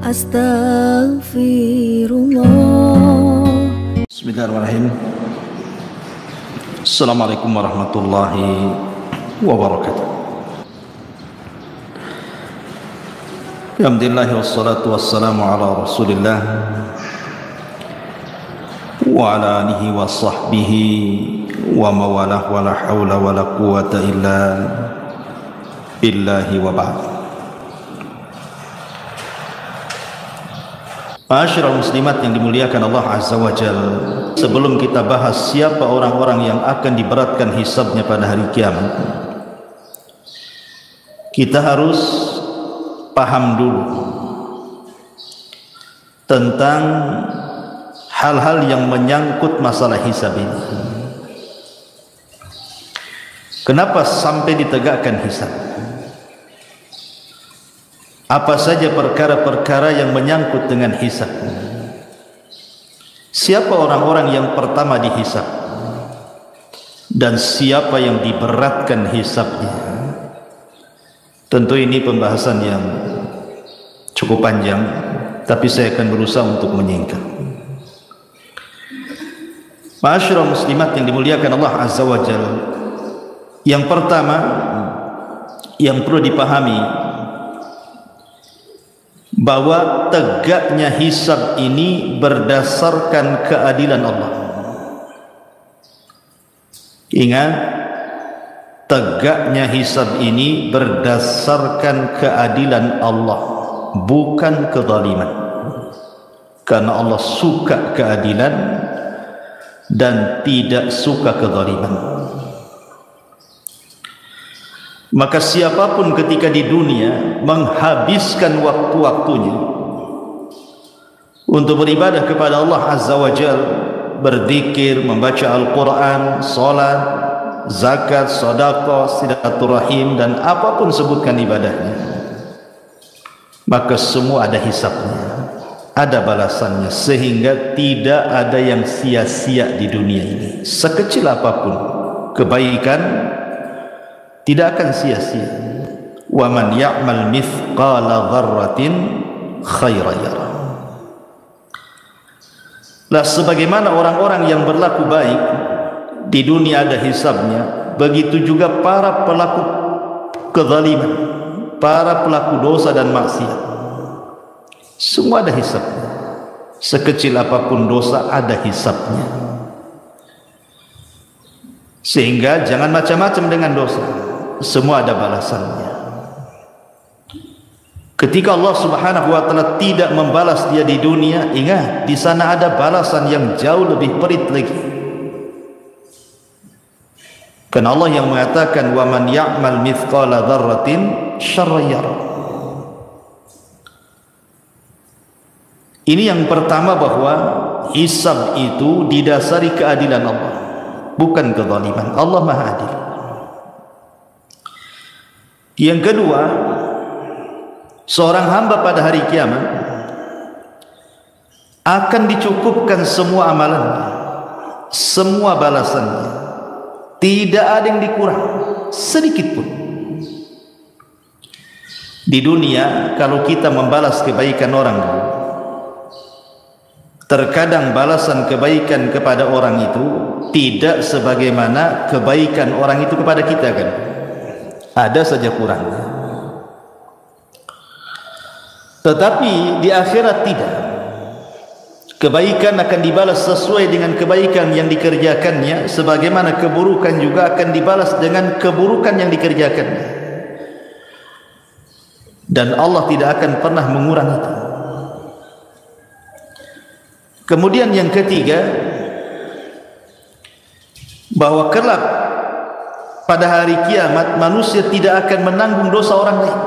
Astaghfirullah. Bismillahirrahmanirrahim. Assalamualaikum warahmatullahi wabarakatuh. Alhamdulillah wassalatu wassalamu ala Rasulillah wa ala alihi wa sahbihi wa mawalah wa la hawla wa la quwata illa billahi wa ba'd. Ma'asyiral muslimat yang dimuliakan Allah Azza wa Jalla, sebelum kita bahas siapa orang-orang yang akan diberatkan hisabnya pada hari kiamat, kita harus paham dulu tentang hal-hal yang menyangkut masalah hisab ini. Kenapa sampai ditegakkan hisab? Apa saja perkara-perkara yang menyangkut dengan hisab? Siapa orang-orang yang pertama dihisab? Dan siapa yang diberatkan hisabnya? Tentu ini pembahasan yang cukup panjang, tapi saya akan berusaha untuk menyingkat. Ma'asyiral muslimat yang dimuliakan Allah Azza wa Jalla, yang pertama yang perlu dipahami bahwa tegaknya hisab ini berdasarkan keadilan Allah. Ingat, tegaknya hisab ini berdasarkan keadilan Allah, bukan kezaliman. Karena Allah suka keadilan dan tidak suka kezaliman. Maka siapapun ketika di dunia menghabiskan waktu-waktunya untuk beribadah kepada Allah Azza wa Jalla, berzikir, membaca Al-Quran, salat, zakat, sedekah, silaturahim, dan apapun sebutkan ibadahnya, maka semua ada hisabnya, ada balasannya, sehingga tidak ada yang sia-sia di dunia ini. Sekecil apapun kebaikan tidak akan sia-sia. Wa man ya'mal mithqala dzarratin khairan yarah. Lah, sebagaimana orang-orang yang berlaku baik di dunia ada hisabnya, begitu juga para pelaku kezaliman, para pelaku dosa dan maksiat, semua ada hisabnya. Sekecil apapun dosa ada hisabnya. Sehingga jangan macam-macam dengan dosa, semua ada balasannya. Ketika Allah Subhanahu wa taala tidak membalas dia di dunia, ingat, di sana ada balasan yang jauh lebih perit lagi. Karena Allah yang mengatakan wa man ya'mal mithqala dzarratin syarran yarah. Ini yang pertama, bahwa hisab itu didasari keadilan Allah, bukan kezaliman. Allah Maha Adil. Yang kedua, seorang hamba pada hari kiamat akan dicukupkan semua amalannya, semua balasannya, tidak ada yang dikurang sedikit pun. Di dunia, kalau kita membalas kebaikan orang, terkadang balasan kebaikan kepada orang itu tidak sebagaimana kebaikan orang itu kepada kita, kan? Ada saja kurangnya. Tetapi di akhirat tidak. Kebaikan akan dibalas sesuai dengan kebaikan yang dikerjakannya, sebagaimana keburukan juga akan dibalas dengan keburukan yang dikerjakannya. Dan Allah tidak akan pernah mengurangi itu. Kemudian yang ketiga, bahwa kelak pada hari kiamat manusia tidak akan menanggung dosa orang lain.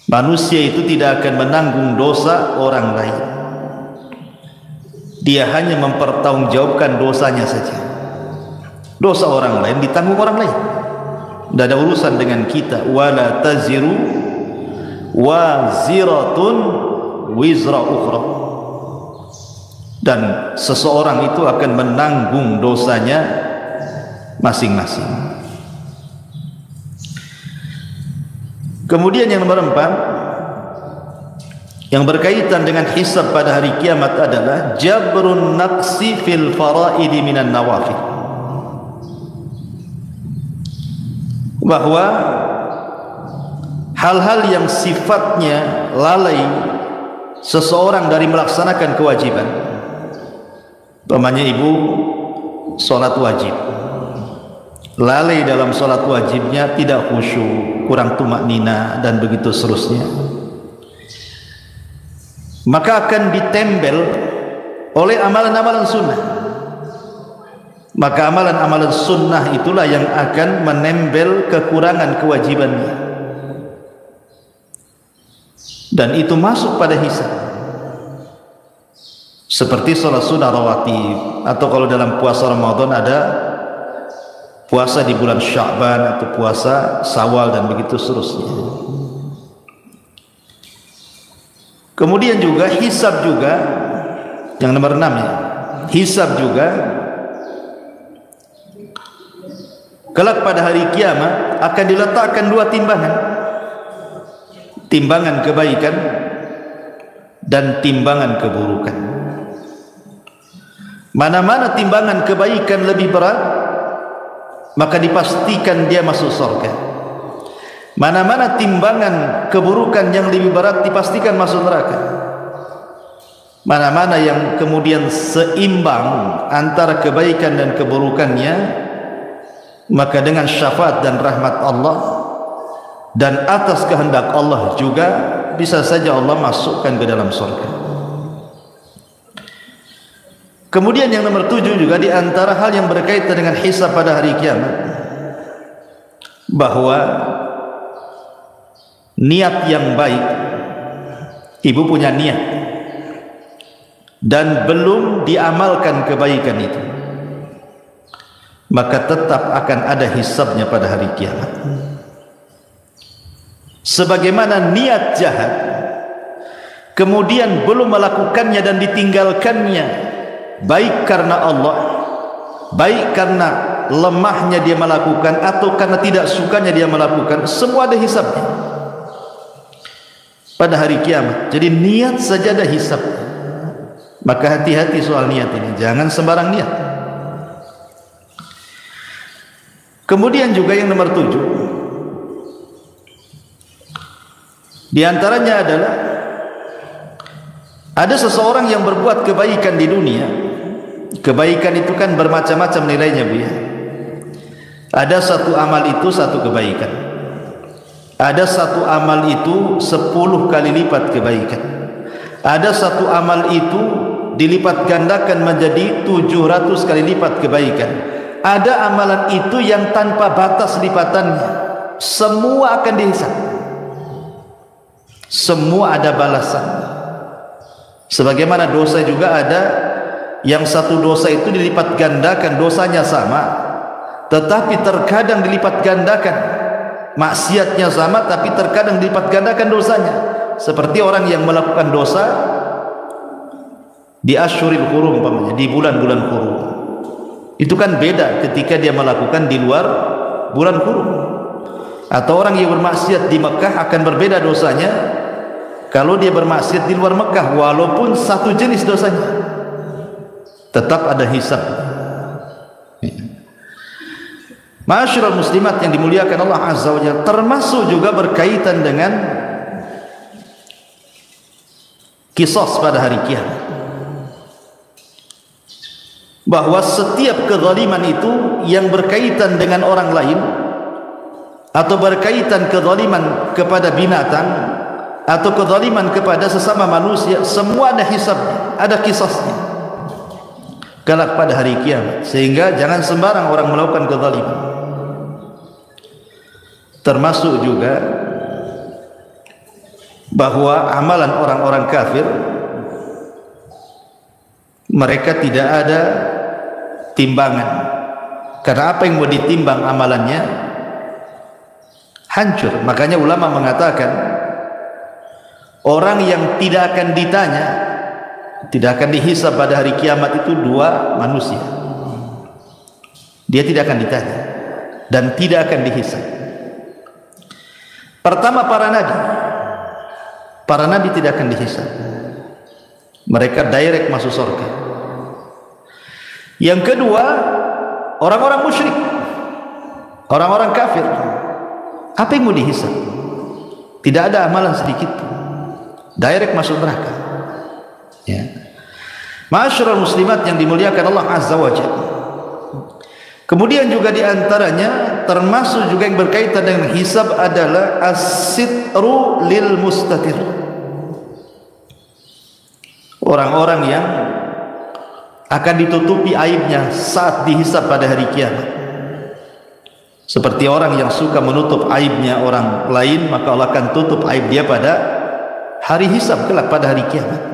Manusia itu tidak akan menanggung dosa orang lain. Dia hanya mempertanggungjawabkan dosanya saja. Dosa orang lain ditanggung orang lain. Tidak ada urusan dengan kita. Wala taziru waziratun wizra ukhra. Dan seseorang itu akan menanggung dosanya masing-masing. Kemudian yang nomor 4, yang berkaitan dengan hisab pada hari kiamat adalah jabrun naqsi fil faraidi minan nawafil, bahwa hal-hal yang sifatnya lalai seseorang dari melaksanakan kewajiban, umpamanya ibu sholat wajib, lalai dalam sholat wajibnya, tidak khusyuk, kurang tumak nina, dan begitu seterusnya, maka akan ditempel oleh amalan-amalan sunnah. Maka amalan-amalan sunnah itulah yang akan menempel kekurangan kewajibannya, dan itu masuk pada hisab. Seperti sholat sunnah rawatib, atau kalau dalam puasa Ramadan ada puasa di bulan Sya'ban atau puasa Syawal, dan begitu seterusnya. Kemudian juga hisab juga, yang nomor 6 ya, hisab juga kelak pada hari kiamat akan diletakkan 2 timbangan, timbangan kebaikan dan timbangan keburukan. Mana-mana timbangan kebaikan lebih berat, maka dipastikan dia masuk surga. Mana-mana timbangan keburukan yang lebih berat, dipastikan masuk neraka. Mana-mana yang kemudian seimbang antara kebaikan dan keburukannya, maka dengan syafaat dan rahmat Allah dan atas kehendak Allah juga bisa saja Allah masukkan ke dalam surga. Kemudian yang nomor 7 juga di antara hal yang berkaitan dengan hisab pada hari kiamat, bahwa niat yang baik, ibu punya niat dan belum diamalkan kebaikan itu, maka tetap akan ada hisabnya pada hari kiamat. Sebagaimana niat jahat kemudian belum melakukannya dan ditinggalkannya, baik karena Allah, baik karena lemahnya dia melakukan atau karena tidak sukanya dia melakukan, semua ada hisabnya pada hari kiamat. Jadi niat saja ada hisab. Maka hati-hati soal niat ini, jangan sembarang niat. Kemudian juga yang nomor 7, di antaranya adalah ada seseorang yang berbuat kebaikan di dunia. Kebaikan itu kan bermacam-macam nilainya, Bu ya. Ada satu amal itu satu kebaikan. Ada satu amal itu 10 kali lipat kebaikan. Ada satu amal itu dilipat gandakan menjadi 700 kali lipat kebaikan. Ada amalan itu yang tanpa batas lipatannya, semua akan dihisab, semua ada balasan. Sebagaimana dosa juga ada yang satu dosa itu dilipat gandakan, dosanya sama, tetapi terkadang dilipat gandakan. Maksiatnya sama, tapi terkadang dilipat gandakan dosanya. Seperti orang yang melakukan dosa di Asyuril Hurum, umpamanya di bulan-bulan hurum, itu kan beda ketika dia melakukan di luar bulan hurum. Atau orang yang bermaksiat di Mekah akan berbeda dosanya kalau dia bermaksiat di luar Mekah, walaupun satu jenis dosanya, tetap ada hisab. Ma'asyiral muslimat yang dimuliakan Allah Azza wa Jalla, termasuk juga berkaitan dengan qisas pada hari kiamat, bahwa setiap kezaliman itu yang berkaitan dengan orang lain atau berkaitan kezaliman kepada binatang atau kezaliman kepada sesama manusia, semua ada hisabnya, ada qisasnya kelak pada hari kiamat. Sehingga jangan sembarang orang melakukan kezaliman. Termasuk juga bahwa amalan orang-orang kafir, mereka tidak ada timbangan, karena apa yang mau ditimbang amalannya hancur. Makanya ulama mengatakan orang yang tidak akan ditanya, tidak akan dihisab pada hari kiamat itu 2 manusia. Dia tidak akan ditanya dan tidak akan dihisab. Pertama para nabi, para nabi tidak akan dihisab. Mereka direct masuk surga. Yang kedua, orang-orang musyrik, orang-orang kafir, apa yang mau dihisab? Tidak ada amalan sedikit, direct masuk neraka. Ya. Ma'asyiral muslimat yang dimuliakan Allah Azza wa Jalla. Kemudian juga diantaranya termasuk juga yang berkaitan dengan hisab adalah as-sitru lil mustatir. Orang-orang yang akan ditutupi aibnya saat dihisab pada hari kiamat. Seperti orang yang suka menutup aibnya orang lain, maka Allah akan tutup aib dia pada hari hisab kelak, pada hari kiamat.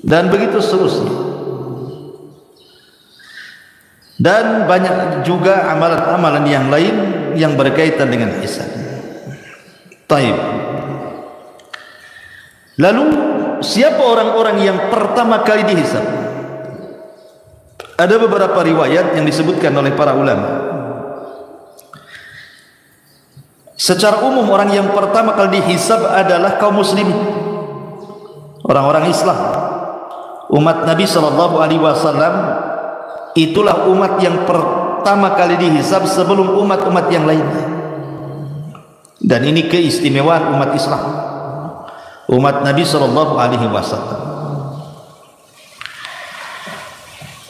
Dan begitu seterusnya. Dan banyak juga amalan-amalan yang lain yang berkaitan dengan hisab. Taib. Lalu siapa orang-orang yang pertama kali dihisab? Ada beberapa riwayat yang disebutkan oleh para ulama. Secara umum orang yang pertama kali dihisab adalah kaum muslimin, orang-orang Islam, umat Nabi SAW. Itulah umat yang pertama kali dihisab sebelum umat-umat yang lainnya. Dan ini keistimewaan umat Islam, umat Nabi SAW.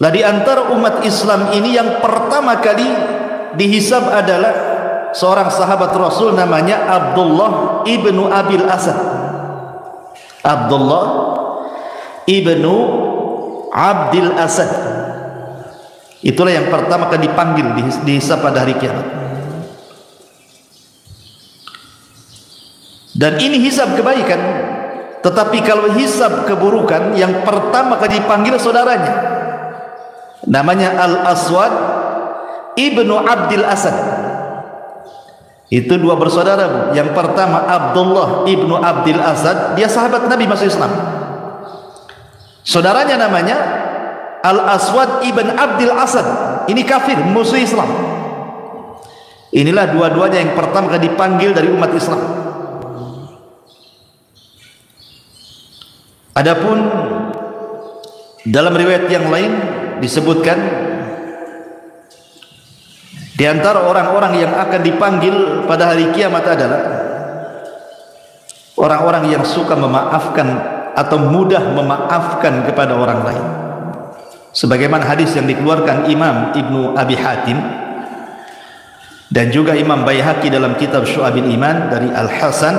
Lah di antara umat Islam ini yang pertama kali dihisab adalah seorang sahabat Rasul namanya Abdullah ibnu Abil Asad. Abdullah ibnu Abdil Asad. Itulah yang pertama kali dipanggil dihisab pada hari kiamat. Dan ini hisab kebaikan. Tetapi kalau hisab keburukan, yang pertama kali dipanggil saudaranya, namanya Al-Aswad ibnu Abdil Asad. Itu dua bersaudara. Yang pertama Abdullah ibnu Abdil Asad, dia sahabat Nabi masuk Islam. Saudaranya namanya Al-Aswad ibn Abdil Asad, ini kafir, musuh Islam. Inilah dua-duanya yang pertama kali dipanggil dari umat Islam. Adapun dalam riwayat yang lain disebutkan di antara orang-orang yang akan dipanggil pada hari kiamat adalah orang-orang yang suka memaafkan atau mudah memaafkan kepada orang lain. Sebagaimana hadis yang dikeluarkan Imam Ibnu Abi Hatim dan juga Imam Baihaqi dalam kitab Syu'abil Iman dari Al-Hasan,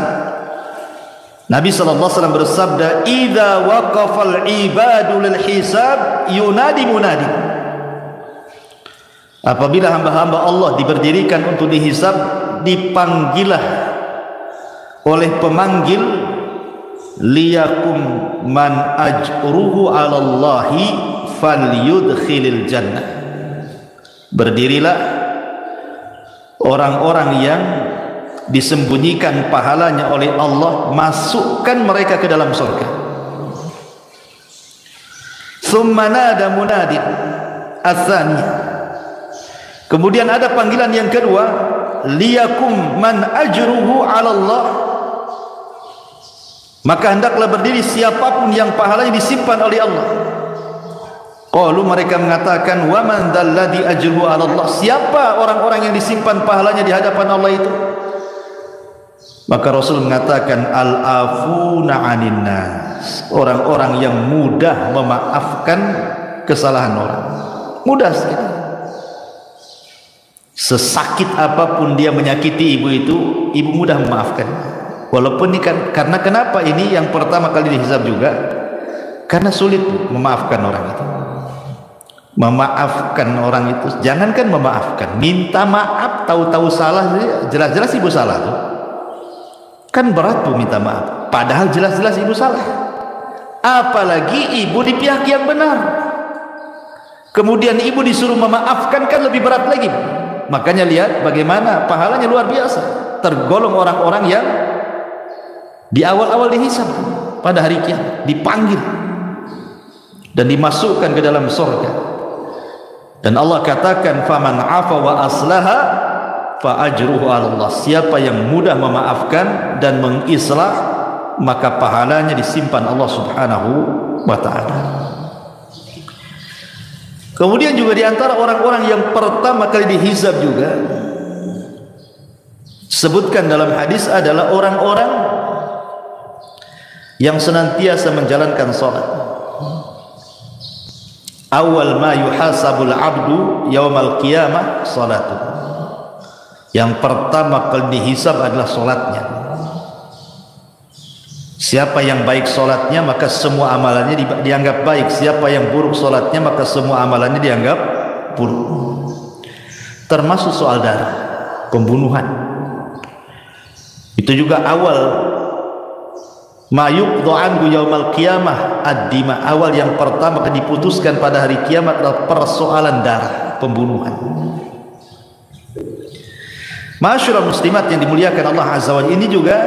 Nabi SAW bersabda, "Idza waqafal ibadu lil hisab yunadi munadi." Apabila hamba-hamba Allah diberdirikan untuk dihisab, dipanggillah oleh pemanggil, liyakum man ajruhu 'ala Allahi falyudkhilil jannah. Berdirilah orang-orang yang disembunyikan pahalanya oleh Allah, masukkan mereka ke dalam surga. Tsumma nada munadin ats-tsaniyah. Kemudian ada panggilan yang kedua, liyakum man ajruhu 'ala Allah. Maka hendaklah berdiri siapapun yang pahalanya disimpan oleh Allah. Qalu, mereka mengatakan, wa man dzalladzi ajruhu 'ala Allah? Siapa orang-orang yang disimpan pahalanya di hadapan Allah itu? Maka Rasul mengatakan, al-afuna 'anin nas, orang-orang yang mudah memaafkan kesalahan orang. Mudah sekali. Sesakit apapun dia menyakiti ibu itu, ibu mudah memaafkan. Walaupun ini kan, karena kenapa ini yang pertama kali dihisab juga? Karena sulit memaafkan orang itu. Memaafkan orang itu, jangankan memaafkan, minta maaf, tahu-tahu salah, jelas-jelas ibu salah tuh. Kan berat tuh minta maaf, padahal jelas-jelas ibu salah. Apalagi ibu di pihak yang benar, kemudian ibu disuruh memaafkan, kan lebih berat lagi. Makanya lihat bagaimana pahalanya luar biasa. Tergolong orang-orang yang di awal-awal dihisab pada hari kiamat, dipanggil dan dimasukkan ke dalam surga. Dan Allah katakan, faman afa wa aslaha fa ajruhu 'ala Allah. Siapa yang mudah memaafkan dan mengislah, maka pahalanya disimpan Allah Subhanahu wa ta'ala. Kemudian juga di antara orang-orang yang pertama kali dihisab juga sebutkan dalam hadis adalah orang-orang yang senantiasa menjalankan salat. Awal ma yuhasabul abdu yaumal qiyamah salatu. Yang pertama kali dihisab adalah salatnya. Siapa yang baik solatnya maka semua amalannya dianggap baik. Siapa yang buruk solatnya maka semua amalannya dianggap buruk. Termasuk soal darah, pembunuhan. Itu juga awal ma yuqdu anhu yaumal qiyamah ad-dima. Awal yang pertama diputuskan pada hari kiamat adalah persoalan darah, pembunuhan. Ma'asyiral muslimat yang dimuliakan Allah Azza wa Jalla, ini juga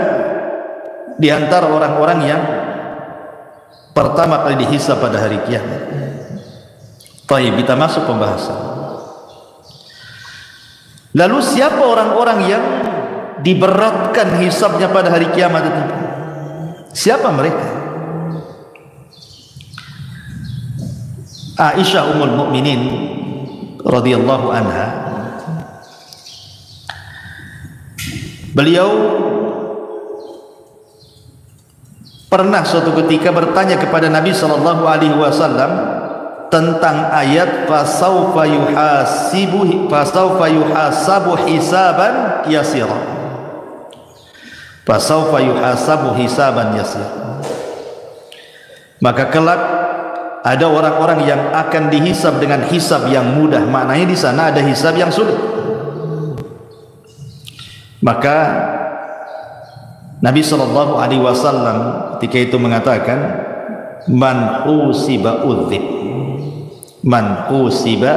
di antara orang-orang yang pertama kali dihisab pada hari kiamat. Baik, kita masuk pembahasan. Lalu siapa orang-orang yang diberatkan hisabnya pada hari kiamat itu? Siapa mereka? Aisyah Ummul Mukminin radhiyallahu anha, beliau pernah suatu ketika bertanya kepada Nabi sallallahu alaihi wasallam tentang ayat fasaufa yuhasabu hisaban yasira. Fasaufa yuhasabu hisaban yasira. Maka kelak ada orang-orang yang akan dihisab dengan hisab yang mudah. Maknanya di sana ada hisab yang sulit. Maka Nabi sallallahu alaihi wasallam ketika itu mengatakan man usiba udzib, man usiba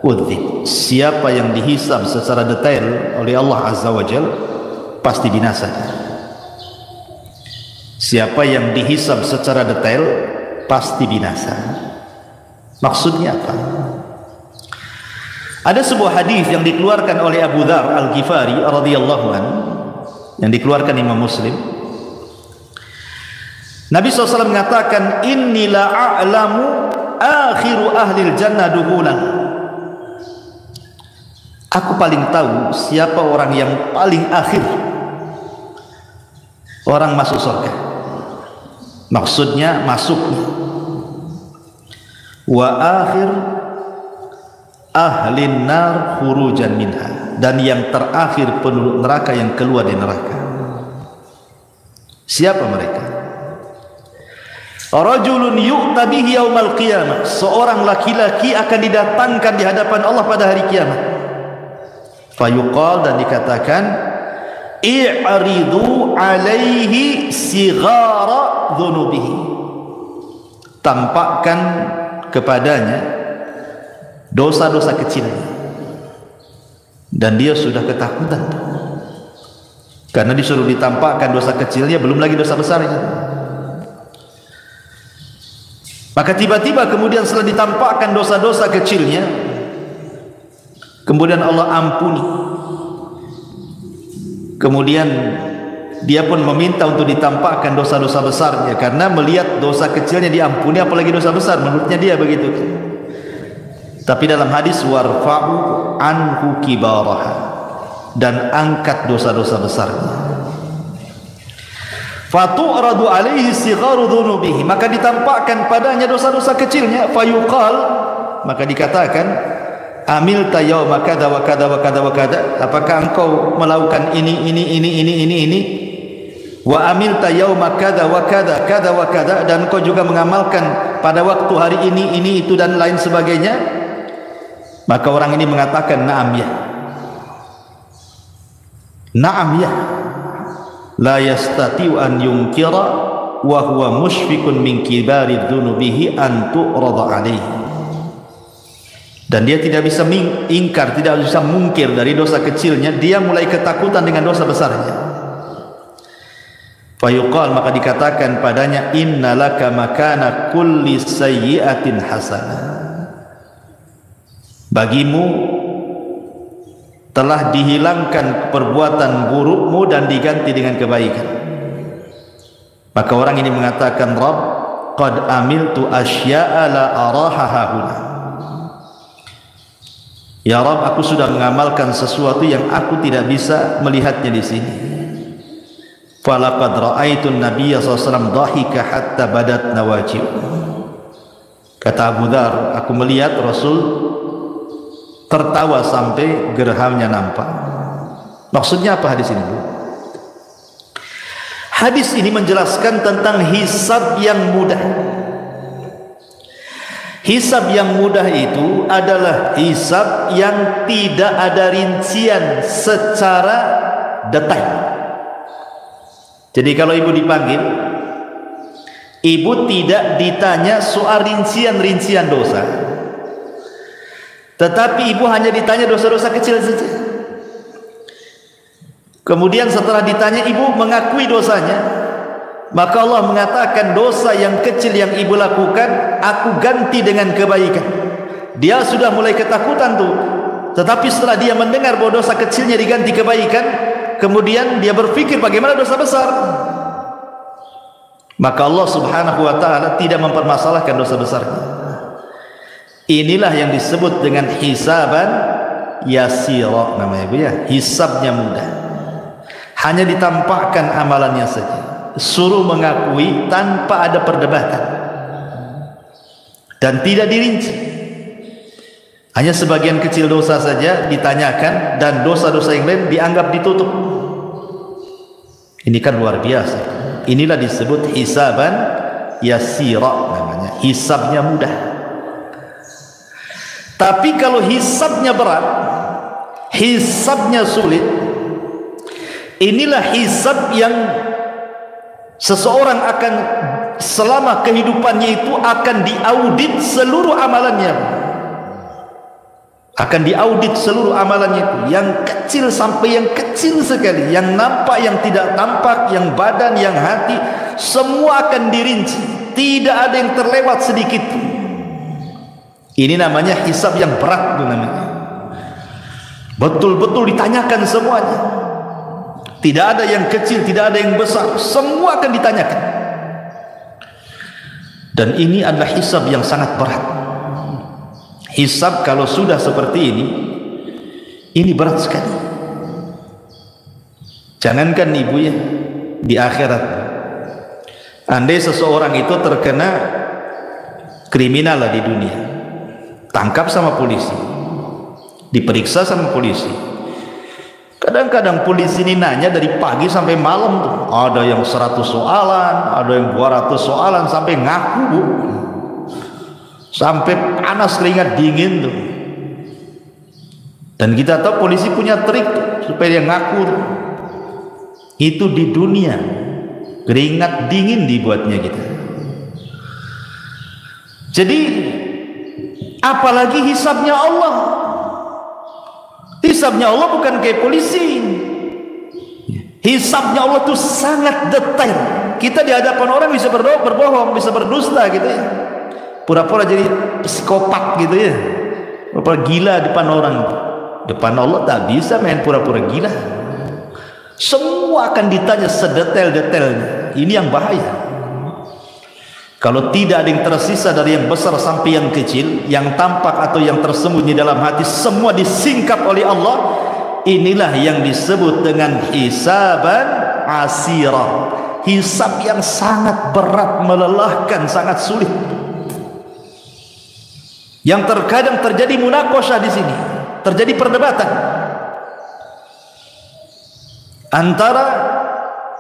udzib. Siapa yang dihisab secara detail oleh Allah Azza wa Jalla pasti binasa. Siapa yang dihisab secara detail pasti binasa. Maksudnya apa? Ada sebuah hadis yang dikeluarkan oleh Abu Dzar Al-Ghifari radhiyallahu anhu, yang dikeluarkan Imam Muslim. Nabi SAW mengatakan inni la a'lamu akhiru ahlil jannah duhulan. Aku paling tahu siapa orang yang paling akhir orang masuk surga. Maksudnya masuknya. Wa akhir ahlin nar khurujan minha, dan yang terakhir penduduk neraka yang keluar dari neraka. Siapa mereka? Rajulun yu'ta bihi yaumal qiyamah. Seorang laki-laki akan didatangkan di hadapan Allah pada hari kiamat. Fayuqal, dan dikatakan i'ridu alaihi sighara dhunubihi. Tampakkan kepadanya dosa-dosa kecilnya. Dan dia sudah ketakutan karena disuruh ditampakkan dosa kecilnya, belum lagi dosa besarnya. Maka tiba-tiba kemudian setelah ditampakkan dosa-dosa kecilnya, kemudian Allah ampuni. Kemudian dia pun meminta untuk ditampakkan dosa-dosa besarnya, karena melihat dosa kecilnya diampuni, apalagi dosa besar, menurutnya dia begitu. Tapi dalam hadis warfa'u anhu kibaraha, dan angkat dosa-dosa besarnya. Fatu'radu alaihi sigharu dhunubihi, maka ditampakkan padanya dosa-dosa kecilnya. Fayuqal, maka dikatakan amilta yauma kada wa kada wa kada wa kada, apakah engkau melakukan ini wa amilta yauma kada wa kada kada wa kada, dan engkau juga mengamalkan pada waktu hari ini itu dan lain sebagainya. Maka orang ini mengatakan na'am ya, na'am ya, la yastati'u an yunkira wa huwa mushfiqun min kibari dhunubihi an tu'rada alaihi. Dan dia tidak bisa ingkar, tidak bisa mungkir dari dosa kecilnya, dia mulai ketakutan dengan dosa besarnya. Fayuqal, maka dikatakan padanya innalaka makana kulli sayyi'atin hasanah. Bagimu telah dihilangkan perbuatan burukmu dan diganti dengan kebaikan. Maka orang ini mengatakan, Rabb, qad amiltu asya'a la araha hahuna. Ya Rabb, aku sudah mengamalkan sesuatu yang aku tidak bisa melihatnya di sini. Falaqad ra'aitun nabiyya sallallahu alaihi wasallam dhahika hatta badat nawajib. Kata Abu Dzar, aku melihat Rasul tertawa sampai gerhamnya nampak. Maksudnya apa hadis ini? Hadis ini menjelaskan tentang hisab yang mudah. Hisab yang mudah itu adalah hisab yang tidak ada rincian secara detail. Jadi kalau ibu dipanggil, ibu tidak ditanya soal rincian-rincian dosa, tetapi ibu hanya ditanya dosa-dosa kecil saja. Kemudian setelah ditanya, ibu mengakui dosanya. Maka Allah mengatakan, dosa yang kecil yang ibu lakukan, aku ganti dengan kebaikan. Dia sudah mulai ketakutan tuh, tetapi setelah dia mendengar bahwa dosa kecilnya diganti kebaikan, kemudian dia berpikir bagaimana dosa besar. Maka Allah subhanahu wa ta'ala tidak mempermasalahkan dosa besarnya. Inilah yang disebut dengan hisaban yasira, namanya ibu ya, hisabnya mudah. Hanya ditampakkan amalannya saja, suruh mengakui tanpa ada perdebatan, dan tidak dirinci. Hanya sebagian kecil dosa saja ditanyakan, dan dosa-dosa yang lain dianggap ditutup. Ini kan luar biasa. Inilah disebut hisaban yasira, namanya hisabnya mudah. Tapi kalau hisabnya berat, hisabnya sulit, inilah hisab yang seseorang akan selama kehidupannya itu akan diaudit seluruh amalannya. Akan diaudit seluruh amalannya itu, yang kecil sampai yang kecil sekali, yang nampak, yang tidak tampak, yang badan, yang hati, semua akan dirinci, tidak ada yang terlewat sedikit. Ini namanya hisab yang berat, namanya. Betul-betul ditanyakan semuanya. Tidak ada yang kecil, tidak ada yang besar, semua akan ditanyakan. Dan ini adalah hisab yang sangat berat. Hisab kalau sudah seperti ini berat sekali. Jangankan ibu ya, di akhirat, andai seseorang itu terkena kriminal lah di dunia, tangkap sama polisi, diperiksa sama polisi. Kadang-kadang polisi ini nanya dari pagi sampai malam tuh. Ada yang 100 soalan, ada yang 200 soalan, sampai ngaku bu, sampai panas keringat dingin tuh. Dan kita tahu polisi punya trik tuh, supaya dia ngaku tuh. Itu di dunia, keringat dingin dibuatnya kita. Jadi apalagi hisabnya Allah. Hisabnya Allah bukan kayak polisi. Hisabnya Allah itu sangat detail. Kita di hadapan orang bisa berbohong, bisa berdusta gitu ya, pura-pura jadi psikopat gitu ya, pura-pura gila depan orang. Depan Allah tak bisa main pura-pura gila. Semua akan ditanya sedetail-detailnya. Ini yang bahaya. Kalau tidak ada yang tersisa dari yang besar sampai yang kecil, yang tampak atau yang tersembunyi dalam hati, semua disingkap oleh Allah. Inilah yang disebut dengan hisaban asira, hisab yang sangat berat, melelahkan, sangat sulit. Yang terkadang terjadi munaqashah di sini, terjadi perdebatan antara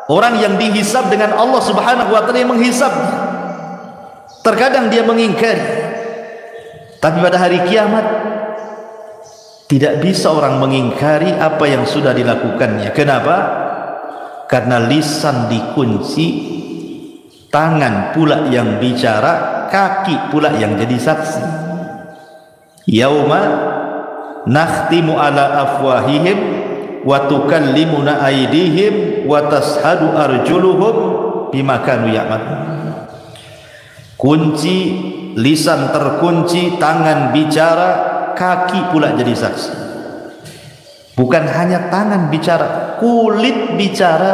orang yang dihisab dengan Allah Subhanahu wa taala yang menghisabnya. Terkadang dia mengingkari, tapi pada hari kiamat tidak bisa orang mengingkari apa yang sudah dilakukannya. Kenapa? Karena lisan dikunci, tangan pula yang bicara, kaki pula yang jadi saksi. Yauma nakhtimu ala afwahihim wa tukallimuna aydihim wa tashhadu arjuluhum bima kanu ya'malun. Kunci, lisan terkunci, tangan bicara, kaki pula jadi saksi. Bukan hanya tangan bicara, kulit bicara.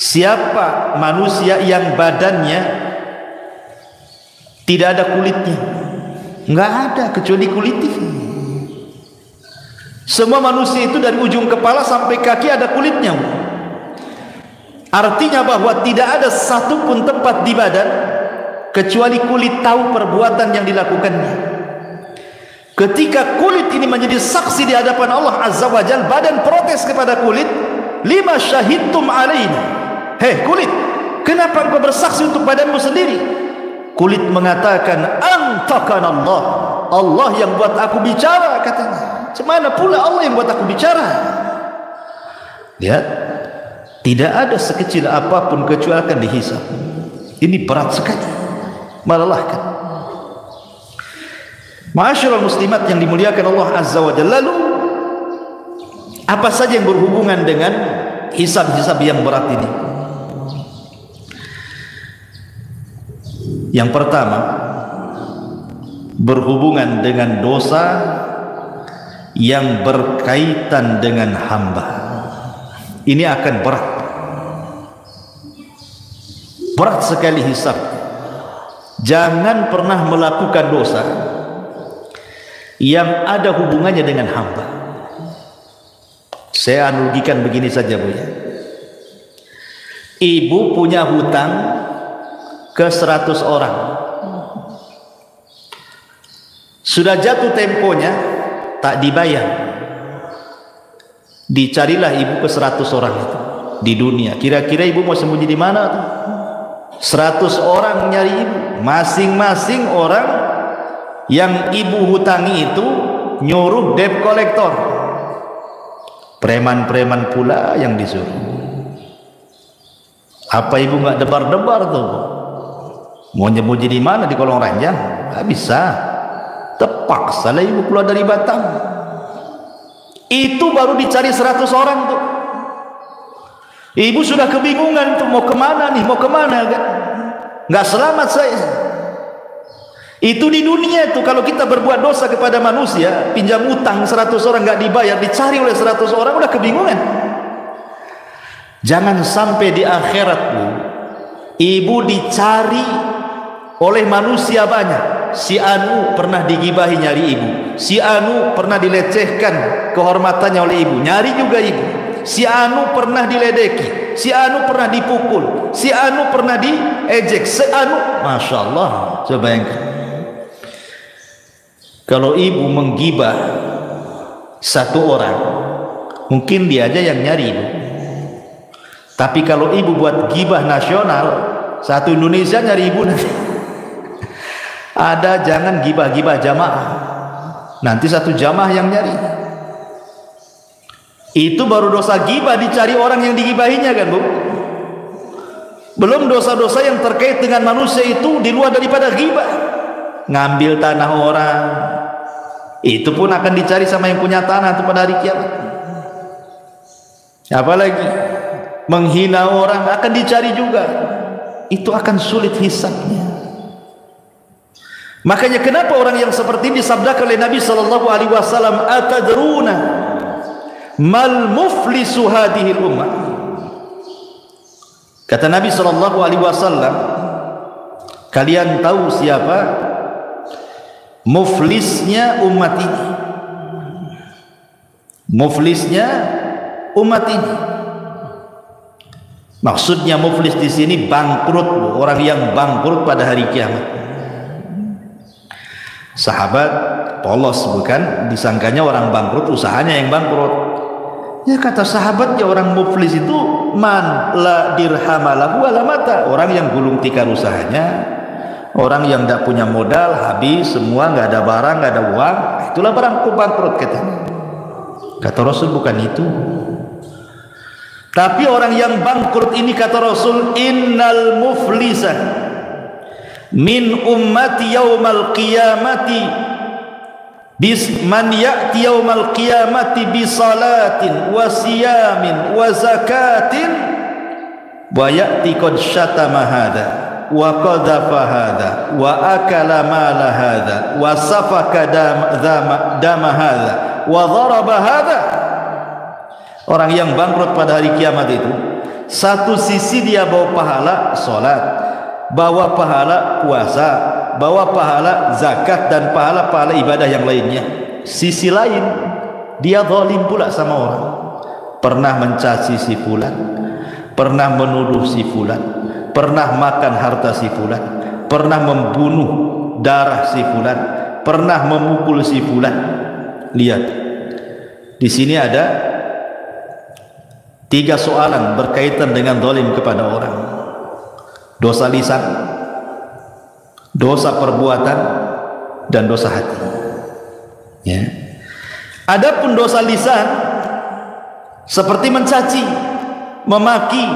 Siapa manusia yang badannya tidak ada kulitnya? Enggak ada kecuali kulit ini. Semua manusia itu dari ujung kepala sampai kaki ada kulitnya. Artinya bahwa tidak ada satupun tempat di badan kecuali kulit tahu perbuatan yang dilakukannya. Ketika kulit ini menjadi saksi di hadapan Allah Azza wa Jalla, badan protes kepada kulit, lima syahidtum alaina. Hei kulit, kenapa engkau bersaksi untuk badanmu sendiri? Kulit mengatakan, antakan Allah, Allah yang buat aku bicara, katanya. Cemana pula Allah yang buat aku bicara? Lihat, tidak ada sekecil apapun kecuali akan dihisab. Ini berat sekali, melelahkan. Ma'asyiral muslimat yang dimuliakan Allah Azza wa Jalla, lalu apa saja yang berhubungan dengan hisab-hisab yang berat ini? Yang pertama, berhubungan dengan dosa yang berkaitan dengan hamba. Ini akan berat, berat sekali hisab. Jangan pernah melakukan dosa yang ada hubungannya dengan hamba. Saya analogikan begini saja, Bu ya. Ibu punya hutang ke 100 orang. Sudah jatuh temponya, tak dibayar. Dicarilah ibu ke 100 orang itu di dunia. Kira-kira ibu mau sembunyi di mana tuh? 100 orang nyari ibu. Masing-masing orang yang ibu hutangi itu nyuruh debt collector. Preman-preman pula yang disuruh. Apa ibu nggak debar-debar tuh? Mau nyembunyi di mana? Di kolong ranjang? Nggak bisa. Terpaksa lah ibu keluar dari Batam. Itu baru dicari 100 orang tuh. Ibu sudah kebingungan tuh, mau kemana nih, mau kemana? Nggak selamat saya. Itu di dunia tuh, kalau kita berbuat dosa kepada manusia, pinjam utang 100 orang nggak dibayar, dicari oleh 100 orang, udah kebingungan. Jangan sampai di akhirat, Bu, ibu dicari oleh manusia banyak. Si Anu pernah digibahi nyari ibu, si Anu pernah dilecehkan kehormatannya oleh ibu, nyari juga ibu. Si Anu pernah diledeki, si Anu pernah dipukul, si Anu pernah diejek, si Anu, Masya Allah. Coba bayangkan, kalau ibu menggibah satu orang, mungkin dia aja yang nyari ibu. Tapi kalau ibu buat gibah nasional, satu Indonesia nyari ibu nanti. Ada, jangan gibah-gibah jamaah, nanti satu jamaah yang nyari. Itu baru dosa gibah, dicari orang yang digibahinya kan, Bu. Belum dosa-dosa yang terkait dengan manusia itu di luar daripada gibah. Ngambil tanah orang, itu pun akan dicari sama yang punya tanah itu pada hari kiamat. Apalagi menghina orang akan dicari juga. Itu akan sulit hisabnya. Makanya kenapa orang yang seperti ini disabdakan oleh Nabi sallallahu alaihi wasallam, atadruna mal muflisu hadhil ummah. Kata Nabi sallallahu alaihi wasallam, kalian tahu siapa muflisnya umat ini? Muflisnya umat ini. Maksudnya muflis di sini bangkrut, orang yang bangkrut pada hari kiamat. Sahabat polos, bukan, disangkanya orang bangkrut usahanya yang bangkrut. Ya kata sahabat, ya orang muflis itu man la dirhamalahu wala mata, orang yang gulung tikar usahanya, orang yang tidak punya modal, habis semua, nggak ada barang, nggak ada uang, itulah barang bangkrut katanya. Kata Rasul bukan itu. Tapi orang yang bangkrut ini, kata Rasul, innal muflisa min ummati yaumal qiyamati man ya'ti yaumal qiyamati bi salatin wa siyamin wa zakatin wa ya'ti qad syatama hadha wa qadhafa hadha wa akala mala hadha wa safaka dama hadha wa dharaba hadha. Orang yang bangkrut pada hari kiamat itu Satu sisi dia bawa pahala sholat, bawa pahala puasa, bawa pahala zakat dan pahala-pahala ibadah yang lainnya. Sisi lain dia zalim pula sama orang, pernah mencaci si fulan, pernah menuduh si fulan, pernah makan harta si fulan, pernah membunuh darah si fulan, pernah memukul si fulan. Lihat, di sini ada 3 soalan berkaitan dengan zalim kepada orang. Dosa lisan, dosa perbuatan, dan dosa hati. Ya. Adapun dosa lisan seperti mencaci, memaki,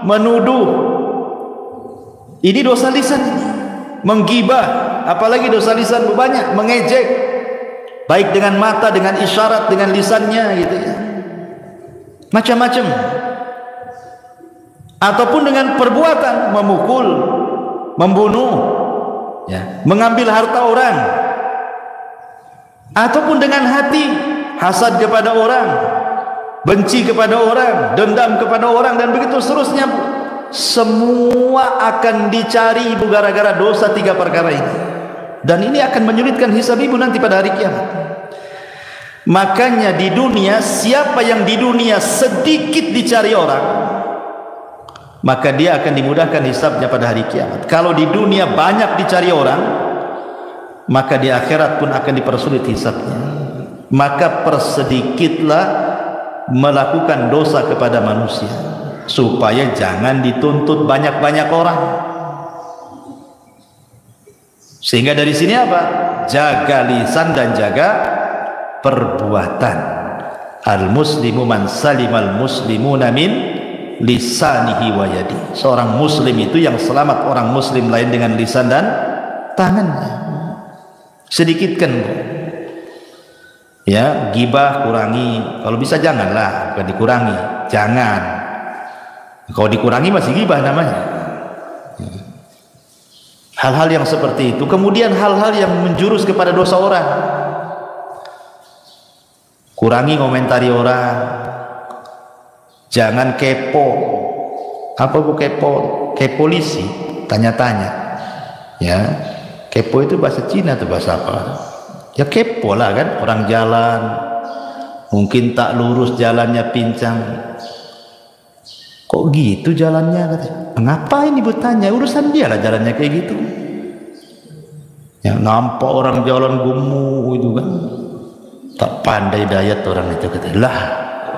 menuduh, ini dosa lisan. Menggibah, apalagi dosa lisan banyak, mengejek, baik dengan mata, dengan isyarat, dengan lisannya gitu ya. Macam-macam. Ataupun dengan perbuatan, memukul, membunuh, ya, mengambil harta orang. Ataupun dengan hati, hasad kepada orang, benci kepada orang, dendam kepada orang, dan begitu seterusnya. Semua akan dicari ibu gara-gara dosa 3 perkara ini. Dan ini akan menyulitkan hisab ibu nanti pada hari kiamat. Makanya di dunia, siapa yang di dunia sedikit dicari orang, maka dia akan dimudahkan hisabnya pada hari kiamat. Kalau di dunia banyak dicari orang, maka di akhirat pun akan dipersulit hisabnya. Maka persedikitlah melakukan dosa kepada manusia, supaya jangan dituntut banyak-banyak orang. Sehingga dari sini apa? Jaga lisan dan jaga perbuatan. Al-muslimu man salimal muslimuna min lisanihi wa yadi. Seorang muslim itu yang selamat orang muslim lain dengan lisan dan tangannya. Sedikitkan, ya, gibah kurangi, kalau bisa janganlah, bukan dikurangi, jangan. Kalau dikurangi masih gibah namanya. Hal-hal yang seperti itu. Kemudian hal-hal yang menjurus kepada dosa orang, kurangi komentari orang, jangan kepo. Apa bu kepo? Kepolisi, tanya-tanya, ya. Kepo itu bahasa Cina atau bahasa apa? Ya kepo lah kan, orang jalan mungkin tak lurus jalannya, pincang, kok gitu jalannya, katanya. Ngapain ibu tanya, urusan dia lah jalannya kayak gitu. Yang nampak orang jalan gemuk itu kan, tak pandai dayat orang itu, katanya. Lah,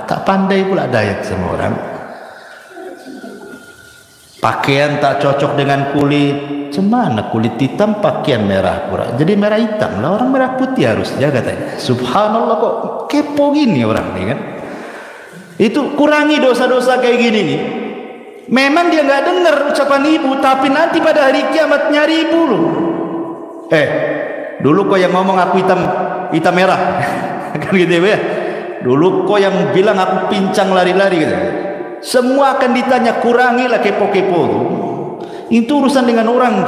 tak pandai pula dayat sama orang. Pakaian tak cocok dengan kulit, cemana kulit hitam pakaian merah pura, jadi merah hitam lah, orang merah putih harusnya, katanya. Subhanallah, kok kepo gini orang nih kan. Itu kurangi dosa-dosa kayak gini nih. Memang dia nggak dengar ucapan ibu, tapi nanti pada hari kiamat nyari ibu loh. Dulu kok yang ngomong aku hitam merah, kan gitu ya. Dulu kok yang bilang aku pincang lari-lari gitu. Semua akan ditanya, kurangilah kepo-kepo tuh. Itu urusan dengan orang,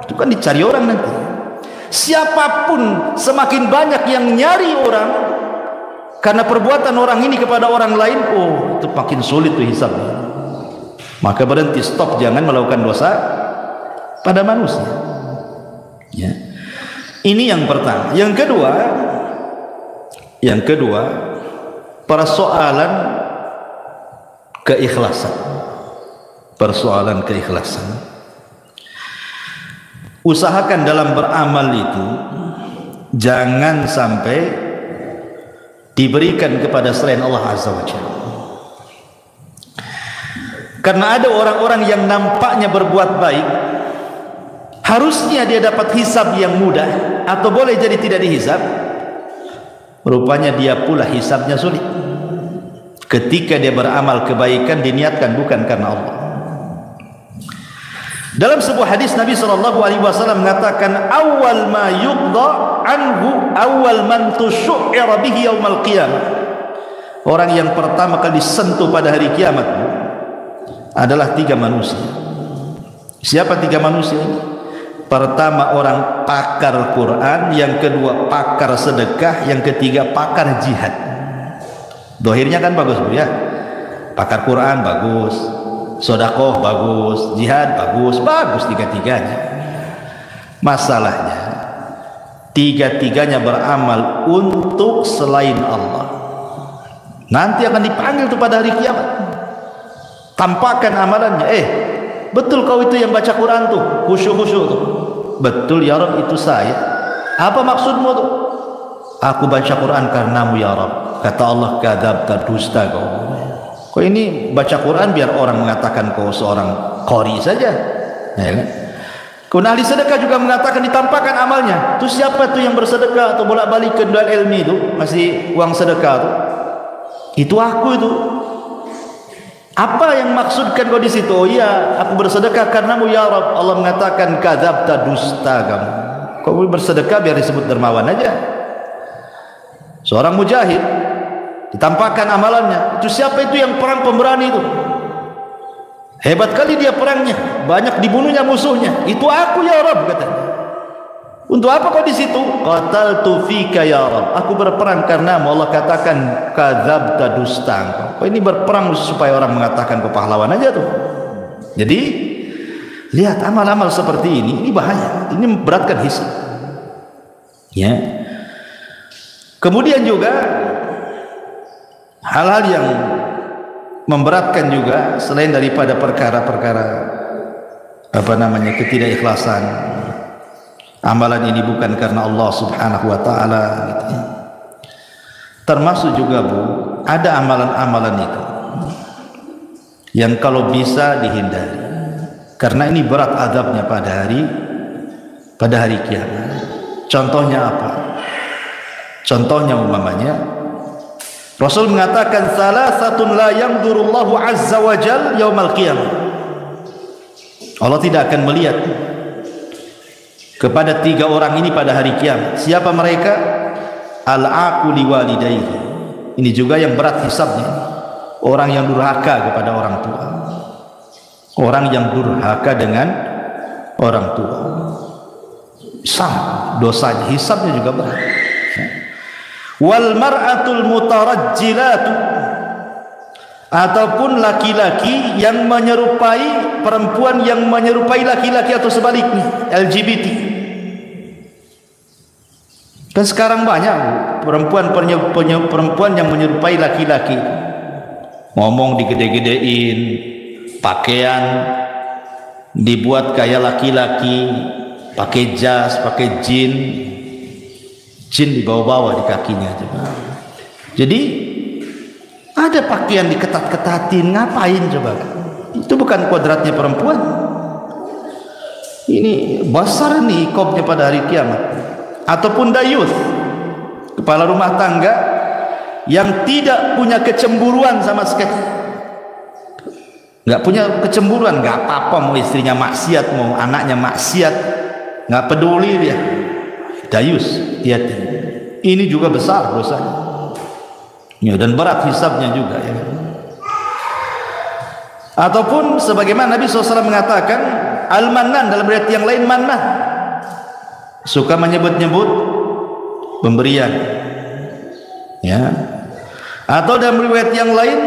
itu kan dicari orang nanti. Siapapun, semakin banyak yang nyari orang karena perbuatan orang ini kepada orang lain, oh itu makin sulit tuh hisabnya. Maka berhenti, stop, jangan melakukan dosa pada manusia, ya. Ini yang pertama. Yang kedua persoalan keikhlasan. Persoalan keikhlasan. Usahakan dalam beramal itu jangan sampai diberikan kepada selain Allah Azza wa Jalla. Karena ada orang-orang yang nampaknya berbuat baik, harusnya dia dapat hisab yang mudah, atau boleh jadi tidak dihisab. Rupanya dia pula hisabnya sulit. Ketika dia beramal kebaikan diniatkan bukan karena Allah. Dalam sebuah hadis Nabi SAW mengatakan, awal ma yuqda anhu awal man tusyu'ira bihi yaumal qiyamah. Orang yang pertama kali disentuh pada hari kiamat adalah 3 manusia. Siapa 3 manusia ini? Pertama orang pakar Quran, yang kedua pakar sedekah, yang ketiga pakar jihad. Dohirnya kan bagus bu ya. pakar Quran bagus, sedekah bagus, jihad bagus, bagus tiga-tiganya. Masalahnya tiga-tiganya beramal untuk selain Allah. Nanti akan dipanggil tuh pada hari kiamat. Tampakkan amalannya. Betul kau itu yang baca Quran tuh, khusyuk-khusyuk tuh. Betul ya Rabb, itu saya. Apa maksudmu tuh? Aku baca Quran karenamu ya Rabb. Kata Allah, kadzabta, dusta kau. Kau ini baca Quran biar orang mengatakan kau seorang qori saja, ya kan? Kau ahli sedekah juga mengatakan ditampakkan amalnya. Terus siapa tuh yang bersedekah atau bolak-balik ke dual ilmi itu masih uang sedekah tuh? Itu aku itu. Apa yang maksudkan kau di situ? Oh iya, aku bersedekah karenamu ya Rabb. Allah mengatakan kadzabta, dusta kamu. Kau bersedekah biar disebut dermawan aja. Seorang mujahid ditampakkan amalannya. Itu siapa itu yang perang pemberani itu? Hebat kali dia perangnya, banyak dibunuhnya musuhnya. Itu aku ya Rabb, katanya. Untuk apa kau di situ? Qataltu fika ya Rabb. Aku berperang karenamu. Allah katakan kadzabta, dusta. Kau ini berperang supaya orang mengatakan kau pahlawan aja tuh. Jadi lihat amal-amal seperti ini bahaya. Ini memberatkan hisab. Ya. Kemudian juga hal-hal yang memberatkan juga selain daripada perkara-perkara ketidakikhlasan. Amalan ini bukan karena Allah Subhanahu wa taala gitu ya. Termasuk juga Bu, ada amalan-amalan itu yang kalau bisa dihindari. Karena ini berat azabnya pada hari kiamat. Contohnya apa? Contohnya umpamanya Rasul mengatakan salasatun la yanzurullahu azza wa jal yaumal qiyamah. Allah tidak akan melihat kepada tiga orang ini pada hari kiamat. Siapa mereka? Al-aqu liwalidayhi. Ini juga yang berat hisabnya. Orang yang durhaka kepada orang tua. Orang yang durhaka dengan orang tua. Sama dosanya, hisabnya juga berat. Wal mar'atul mutarajjilatu, ataupun laki-laki yang menyerupai perempuan yang menyerupai laki-laki atau sebaliknya, LGBT. Kan sekarang banyak perempuan yang menyerupai laki-laki, ngomong digede-gedein, pakaian dibuat kayak laki-laki, pakai jas, pakai jin dibawa-bawa di kakinya coba. Jadi ada pakaian diketat-ketatin, ngapain coba? Itu bukan kodratnya perempuan. Ini besar nih ikobnya pada hari kiamat. Ataupun dayuth, kepala rumah tangga yang tidak punya kecemburuan sama sekali. Nggak punya kecemburuan, nggak apa-apa mau istrinya maksiat, mau anaknya maksiat, nggak peduli dia. Dayus, hati-hati. Ini juga besar dosanya. Ya, dan berat hisabnya juga ya. Ataupun sebagaimana Nabi SAW mengatakan al-mannan, dalam riwayat yang lain mannah, suka menyebut-nyebut pemberian ya. Atau dalam riwayat yang lain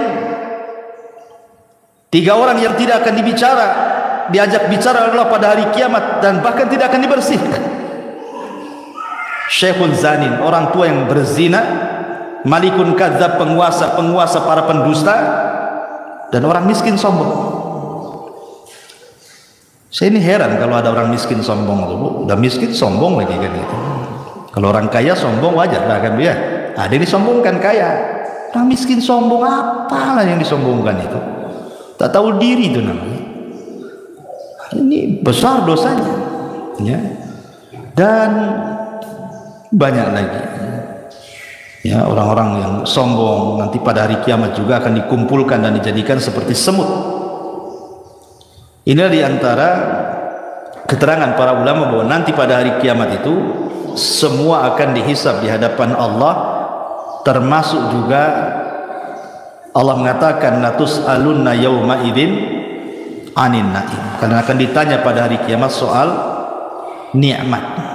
tiga orang yang tidak akan diajak bicara Allah pada hari kiamat dan bahkan tidak akan dibersihkan. Syekhun zanin, orang tua yang berzina, malikun kadzab, penguasa para pendusta, dan orang miskin sombong. Saya ini heran kalau ada orang miskin sombong tuh, udah miskin sombong lagi kan gitu. Kalau orang kaya sombong wajar lah kan dia. Ada yang disombongkan kaya. Orang miskin sombong, apalah yang disombongkan itu? Tak tahu diri itu namanya. Ini besar dosanya. Ya. Dan banyak lagi ya orang-orang yang sombong nanti pada hari kiamat juga akan dikumpulkan dan dijadikan seperti semut. Inilah diantara keterangan para ulama bahwa nanti pada hari kiamat itu semua akan dihisab di hadapan Allah, termasuk juga Allah mengatakan latus alunna yauma idzin anin naim, karena akan ditanya pada hari kiamat soal nikmat.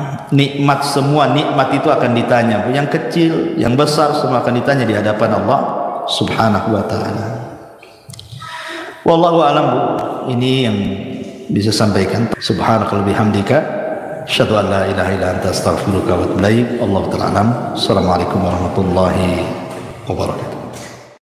Semua nikmat itu akan ditanya, yang kecil, yang besar, semua akan ditanya di hadapan Allah Subhanahu wa ta'ala. Wallahu a'lam. Ini yang bisa sampaikan. Subhanakallahumma bihamdika asyhadu an la ilaha illa anta astaghfiruka wa atubu ilaik. Allahu ta'ala alam. Assalamualaikum warahmatullahi wabarakatuh.